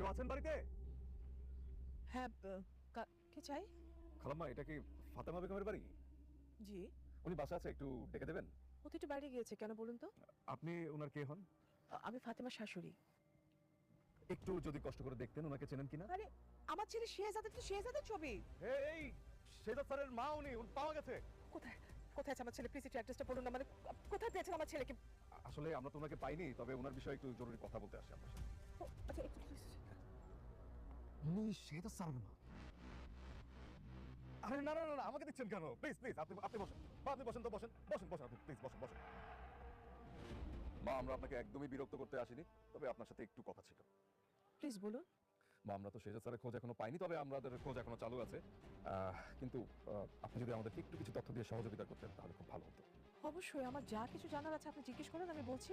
কেউ আছেন বাড়িতে? হ্যাঁ, কে চাই? খালাম্মা, এটা কি ফাতেমা বেগমের বাড়ি? জি। উনি বাসা আছে, একটু ডেকে দেবেন? ও তো একটু বাইরে গিয়েছে, কেন বলুন তো? আপনি ওনার কে হন? আমি ফাতেমার শাশুড়ি। একটু যদি কষ্ট করে দেখতেন ওনাকে চেনেন কিনা। আরে, আমার ছেলে শেহজাদের তো শেহজাদের ছবি। এই শেজাদ স্যারের মা উনি পাওয়া গেছে। কোথায় কোথায় আছে আমার ছেলে? প্লিজ একটু অ্যাড্রেসটা বলুন না, মানে কোথায় পেয়েছেন আমার ছেলেকে? আসলে আমরা তো ওনাকে পাইনি, তবে ওনার বিষয়ে একটু জরুরি কথা বলতে আসি আপনার সাথে। ও, আচ্ছা একটু প্লিজ। উনি শেজাদ স্যারের মা? আরে না না না না, আমাকে দিচ্ছেন কেন? প্লিজ প্লিজ, আপনি আপনি বসেন। বা আপনি বসেন তো, বসেন বসেন বসেন, আপনি প্লিজ বসেন বসেন। মা, আমরা আপনাকে একদমই বিরক্ত করতে আসিনি, তবে আপনার সাথে একটু কথা ছিল। প্লিজ বলুন। মা, আমরা তো শেজাদ স্যারের খোঁজ এখনো পাইনি, তবে আমাদের খোঁজ এখনো চালু আছে। কিন্তু আপনি যদি আমাদেরকে একটু কিছু তথ্য দিয়ে সহযোগিতা করতেন তাহলে খুব ভালো হতো। অবশ্যই, আমার যা কিছু জানার আছে আপনি জিজ্ঞেস করুন, আমি বলছি।